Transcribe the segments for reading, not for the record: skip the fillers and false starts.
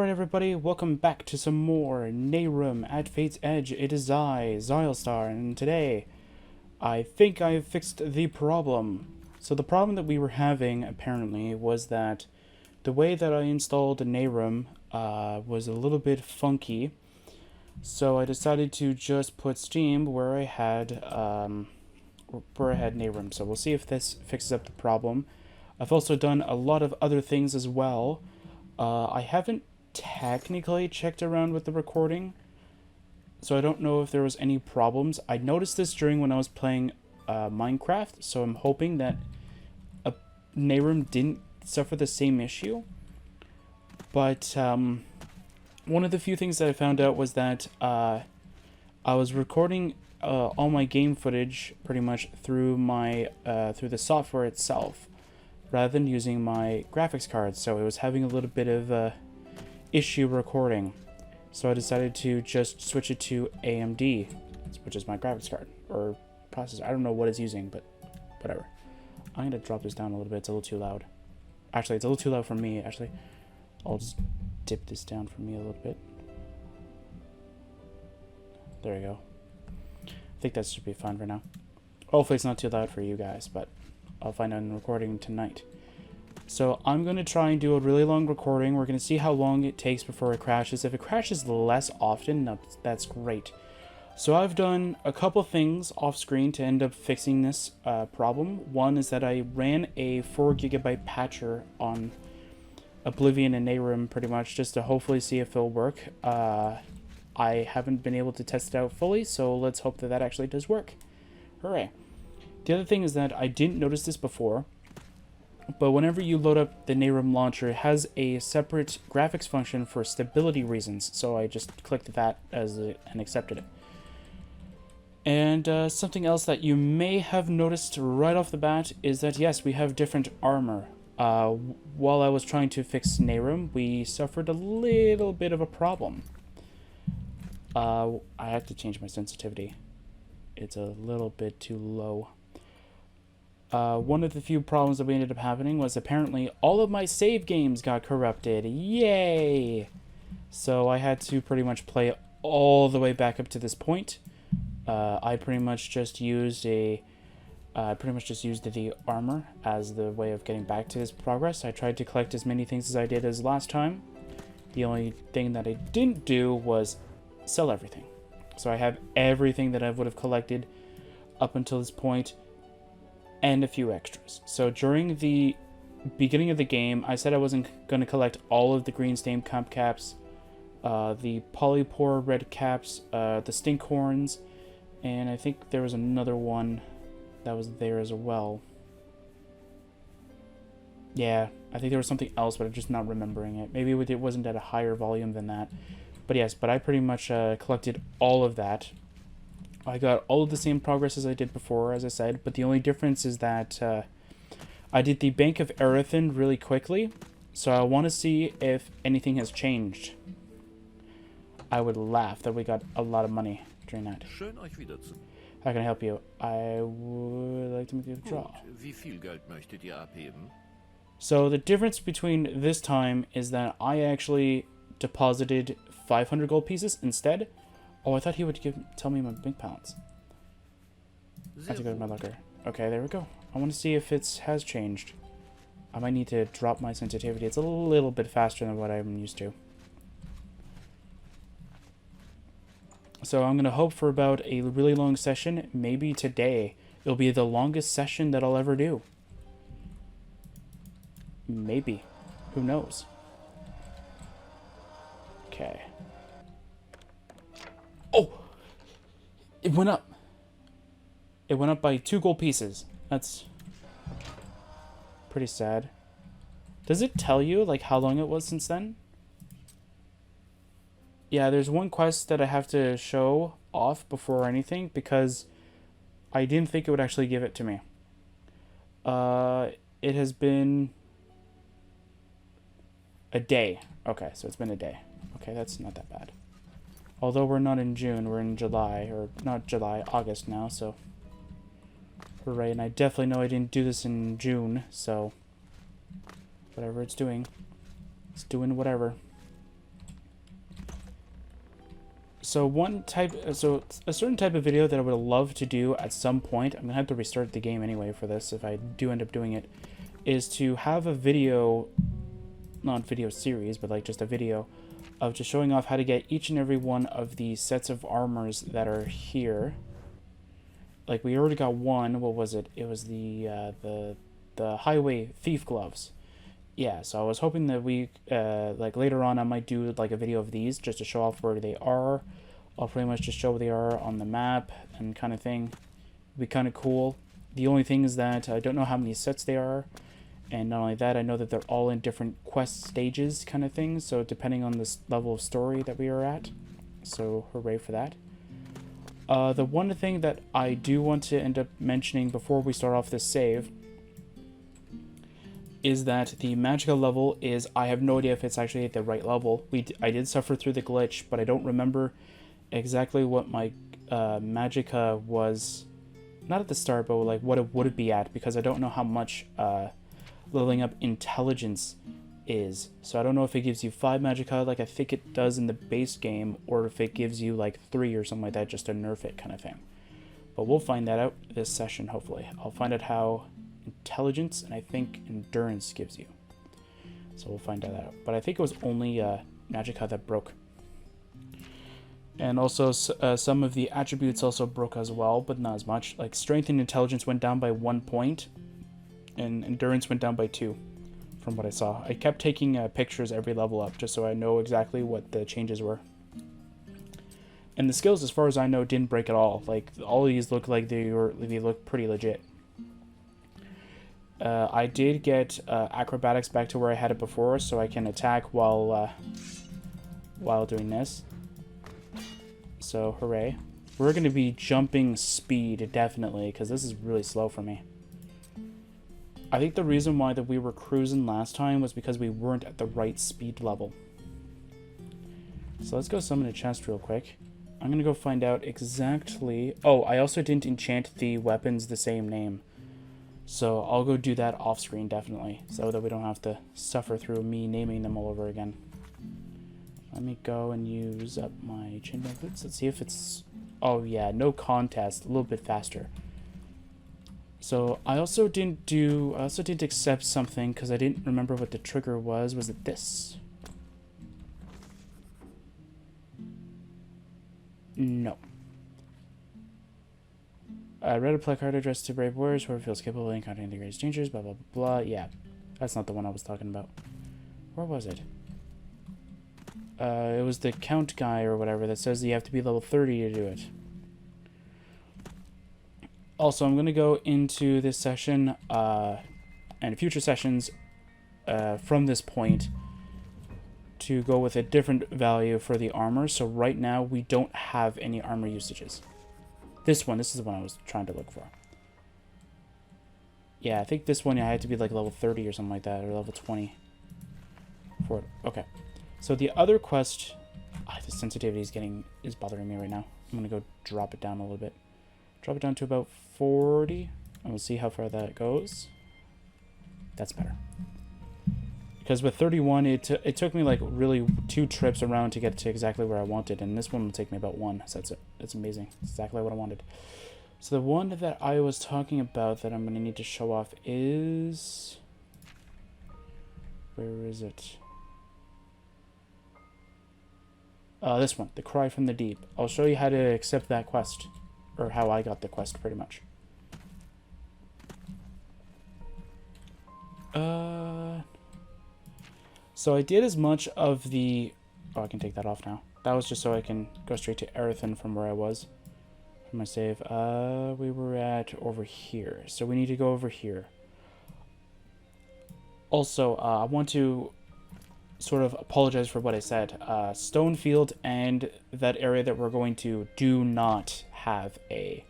Alright everybody, welcome back to some more Nehrim at Fate's Edge. It is I, Xilestar, and today I think I fixed the problem. So the problem that we were having, apparently, was that the way that I installed Nehrim was a little bit funky. So I decided to just put Steam where I had Nehrim. So we'll see if this fixes up the problem. I've also done a lot of other things as well. I haven't technically checked around with the recording, so I don't know if there was any problems. I noticed this during when I was playing Minecraft, so I'm hoping that Nehrim didn't suffer the same issue. But one of the few things that I found out was that I was recording all my game footage pretty much through my through the software itself, rather than using my graphics card, so it was having a little bit of issue recording. So I decided to just switch it to AMD, which is my graphics card, or processor. I don't know what it's using, but whatever. I'm going to drop this down a little bit. It's a little too loud. Actually, it's a little too loud for me, actually. I'll just dip this down for me a little bit. There we go. I think that should be fine for now. Hopefully it's not too loud for you guys, but I'll find out in the recording tonight. So I'm going to try and do a really long recording. We're going to see how long it takes before it crashes. If it crashes less often, that's great. So I've done a couple things off screen to end up fixing this problem. One is that I ran a 4 GB patcher on Oblivion and Nehrim pretty much just to hopefully see if it'll work. I haven't been able to test it out fully, so let's hope that that actually does work. Hooray. The other thing is that I didn't notice this before, but whenever you load up the Nehrim launcher, it has a separate graphics function for stability reasons, so I just clicked that and accepted it. And something else that you may have noticed right off the bat is that, yes, we have different armor. While I was trying to fix Nehrim, we suffered a little bit of a problem. I have to change my sensitivity. It's a little bit too low. One of the few problems that we ended up having was apparently all of my save games got corrupted. Yay! So I had to pretty much play all the way back up to this point. I pretty much just used the armor as the way of getting back to this progress. I tried to collect as many things as I did as last time. The only thing that I didn't do was sell everything. So I have everything that I would have collected up until this point, and a few extras. So during the beginning of the game, I said I wasn't going to collect all of the green stain comp caps, the polypore red caps, the stinkhorns, and I think there was another one that was there as well. Yeah, I think there was something else, but I'm just not remembering it. Maybe it wasn't at a higher volume than that. But yes, I pretty much collected all of that. I got all of the same progress as I did before, as I said, but the only difference is that I did the Bank of Erethin really quickly, so I want to see if anything has changed. I would laugh that we got a lot of money during that. How can I help you? I would like to make a draw. So the difference between this time is that I actually deposited 500 gold pieces instead. Oh, I thought he would tell me my bank balance. I have to go to my locker. Okay, there we go. I want to see if it has changed. I might need to drop my sensitivity. It's a little bit faster than what I'm used to. So I'm going to hope for about a really long session. Maybe today. It'll be the longest session that I'll ever do. Maybe. Who knows? Okay. Oh! It went up. It went up by 2 gold pieces. That's pretty sad. Does it tell you, like, how long it was since then? Yeah, there's one quest that I have to show off before anything, because I didn't think it would actually give it to me. It has been a day. Okay, so it's been a day. Okay, that's not that bad. Although we're not in June, we're in July, or not July, August now, so hooray. And I definitely know I didn't do this in June, so whatever it's doing whatever. So a certain type of video that I would love to do at some point, I'm gonna have to restart the game anyway for this if I do end up doing it, is to have a video, not video series, but like just a video of just showing off how to get each and every one of the sets of armors that are here. Like we already got one. What was it? It was the highway thief gloves. Yeah, so I was hoping that we, like later on I might do like a video of these just to show off where they are. I'll pretty much just show where they are on the map and kind of thing. It'd be kind of cool. The only thing is that I don't know how many sets they are. And not only that, I know that they're all in different quest stages kind of things. So depending on this level of story that we are at. So hooray for that. The one thing that I do want to end up mentioning before we start off this save is that the magicka level is, I have no idea if it's actually at the right level. I did suffer through the glitch, but I don't remember exactly what my magicka was, not at the start, but like what it would be at, because I don't know how much leveling up intelligence is. So I don't know if it gives you 5 magicka like I think it does in the base game, or if it gives you like 3 or something like that just to nerf it kind of thing. But we'll find that out this session, hopefully. I'll find out how intelligence and I think endurance gives you. So we'll find that out. But I think it was only magicka that broke. And also some of the attributes also broke as well, but not as much. Like strength and intelligence went down by 1 point, and endurance went down by 2, from what I saw. I kept taking pictures every level up, just so I know exactly what the changes were. And the skills, as far as I know, didn't break at all. Like all of these look like they look pretty legit. I did get acrobatics back to where I had it before, so I can attack while doing this. So hooray. We're going to be jumping speed, definitely, because this is really slow for me. I think the reason why that we were cruising last time was because we weren't at the right speed level. So let's go summon a chest real quick. I'm going to go find out exactly... Oh, I also didn't enchant the weapons the same name. So I'll go do that off screen, definitely, so that we don't have to suffer through me naming them all over again. Let me go and use up my chainmail boots. Let's see if it's... Oh yeah, no contest, a little bit faster. So I also didn't accept something because I didn't remember what the trigger was. Was it this? No. I read a placard addressed to brave warriors, whoever feels capable of encountering the greatest dangers, blah, blah, blah, blah. Yeah, that's not the one I was talking about. Where was it? It was the count guy or whatever that says that you have to be level 30 to do it. Also, I'm going to go into this session and future sessions from this point to go with a different value for the armor. So right now, we don't have any armor usages. This is the one I was trying to look for. Yeah, I think this one I had to be like level 30 or something like that, or level 20 for it. Okay. So the other quest, the sensitivity is bothering me right now. I'm gonna go drop it down a little bit. Drop it down to about 40, and we'll see how far that goes. That's better. Because with 31, it took me like really 2 trips around to get to exactly where I wanted, and this one will take me about 1. So that's it. It's amazing. It's exactly what I wanted. So the one that I was talking about that I'm going to need to show off is... Where is it? This one, the Cry from the Deep. I'll show you how to accept that quest, or how I got the quest, pretty much. So I did as much of the... Oh, I can take that off now. That was just so I can go straight to Erethan from where I was. For my save. We were at over here. So we need to go over here. Also, I want to sort of apologize for what I said. Stonefield and that area that we're going to do not have a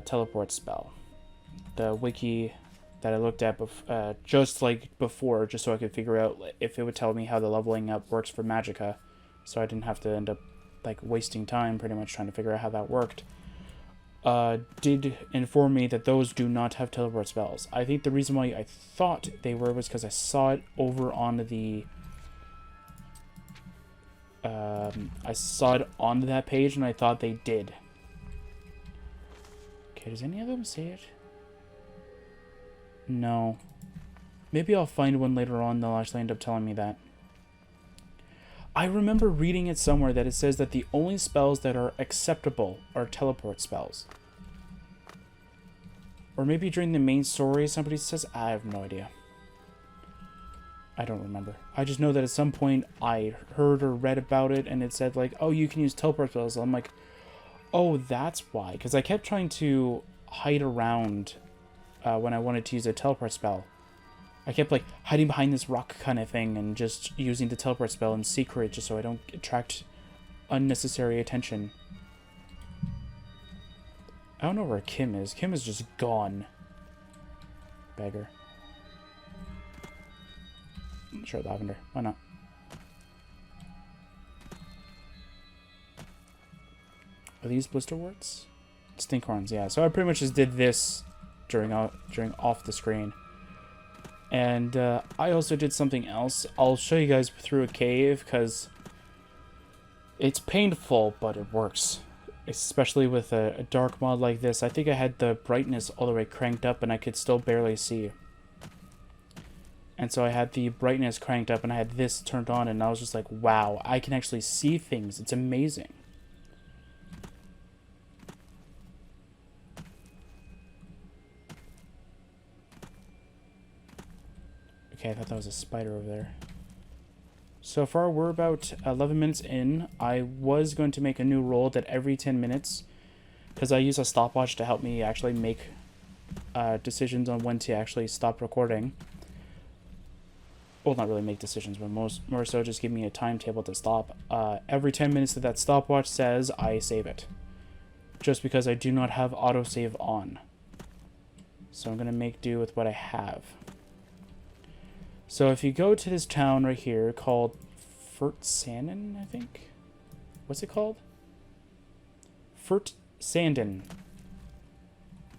teleport spell. The wiki that I looked at just like before, just so I could figure out if it would tell me how the leveling up works for magicka, so I didn't have to end up like wasting time pretty much trying to figure out how that worked, did inform me that those do not have teleport spells. I think the reason why I thought they were was because I saw it over on the I saw it on that page and I thought they did. Okay, does any of them say it? No. Maybe I'll find one later on. They'll actually end up telling me that. I remember reading it somewhere that it says that the only spells that are acceptable are teleport spells. Or maybe during the main story somebody says, I have no idea. I don't remember. I just know that at some point I heard or read about it and it said like, oh, you can use teleport spells. I'm like, oh, that's why. Because I kept trying to hide around when I wanted to use a teleport spell. I kept like hiding behind this rock kind of thing and just using the teleport spell in secret just so I don't attract unnecessary attention. I don't know where Kim is. Kim is just gone. Beggar. Sure, lavender. Why not? Are these blisterworts? Stinkhorns, yeah. So I pretty much just did this during off the screen. And I also did something else. I'll show you guys through a cave because it's painful, but it works. Especially with a dark mod like this. I think I had the brightness all the way cranked up and I could still barely see. And so I had the brightness cranked up and I had this turned on and I was just like, wow, I can actually see things. It's amazing. Okay, I thought that was a spider over there. So far, we're about 11 minutes in. I was going to make a new rule that every 10 minutes, because I use a stopwatch to help me actually make decisions on when to actually stop recording. Well, not really make decisions, but more so just give me a timetable to stop. Every 10 minutes that that stopwatch says, I save it. Just because I do not have autosave on. So I'm going to make do with what I have. So if you go to this town right here called Fort Sandon, I think? What's it called? Fort Sandon.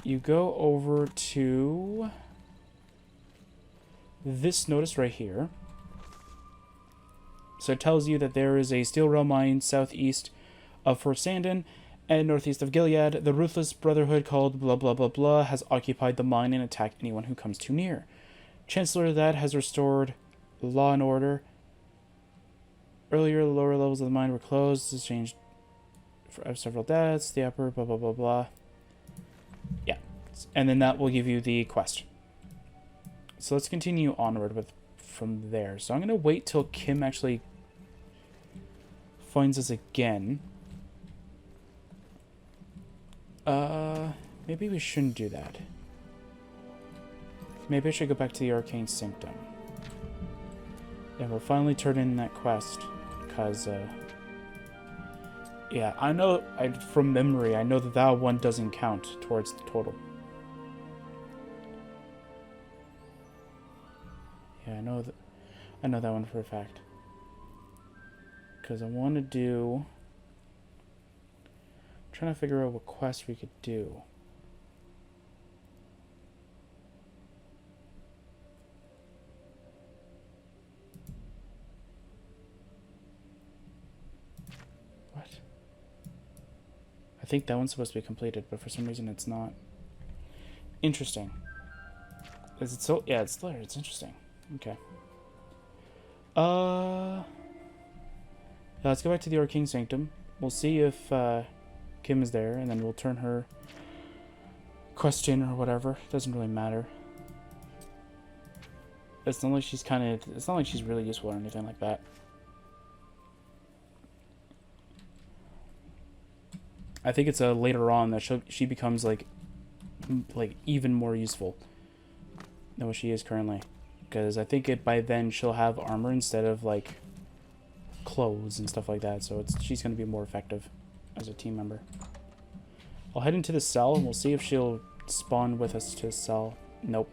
You go over to this notice right here. So it tells you that there is a steel rail mine southeast of Fort Sandon and northeast of Gilead. The ruthless brotherhood called blah blah blah blah has occupied the mine and attacked anyone who comes too near. Chancellor that has restored law and order. Earlier, the lower levels of the mine were closed. This changed for several deaths. The upper, blah, blah, blah, blah. Yeah. And then that will give you the quest. So let's continue onward from there. So I'm going to wait till Kim actually finds us again. Maybe we shouldn't do that. Maybe I should go back to the Arcane Sanctum. And we'll finally turn in that quest. Because, yeah, I know, from memory, I know that one doesn't count towards the total. Yeah, I know that one for a fact. Because I want to do... I'm trying to figure out what quest we could do. I think that one's supposed to be completed, but for some reason it's not. Interesting. Is it so? Yeah, it's there. It's interesting. Okay. Yeah, let's go back to the Arcane Sanctum. We'll see if Kim is there, and then we'll turn her quest in or whatever. Doesn't really matter. It's not like she's it's not like she's really useful or anything like that. I think it's later on that she becomes like even more useful than what she is currently, because I think by then she'll have armor instead of like clothes and stuff like that. So she's going to be more effective as a team member. I'll head into the cell and we'll see if she'll spawn with us to the cell. Nope.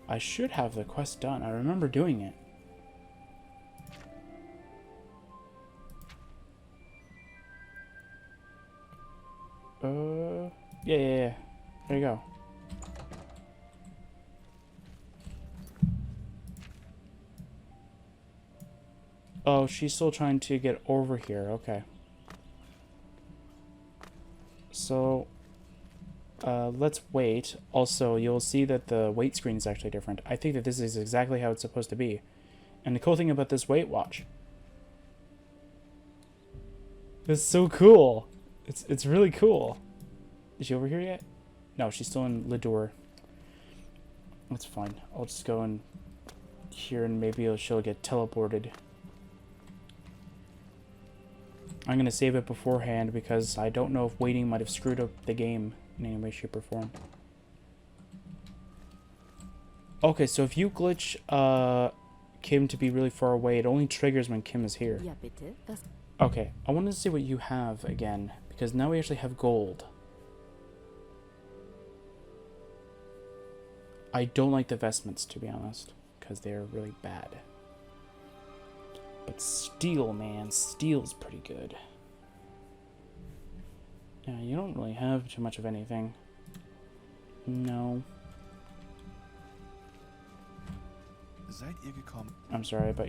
I should have the quest done. I remember doing it. Yeah. There you go. Oh, she's still trying to get over here. Okay. So, let's wait. Also, you'll see that the wait screen is actually different. I think that this is exactly how it's supposed to be. And the cool thing about this wait watch, it's so cool. It's really cool. Is she over here yet? No, she's still in Lidur. That's fine. I'll just go in here and maybe she'll get teleported. I'm going to save it beforehand because I don't know if waiting might have screwed up the game in any way, shape, or form. Okay, so if you glitch Kim to be really far away, it only triggers when Kim is here. Okay, I wanted to see what you have again, because now we actually have gold. I don't like the vestments, to be honest, because they're really bad. But steel, man, steel's pretty good. Yeah, you don't really have too much of anything. No. I'm sorry, but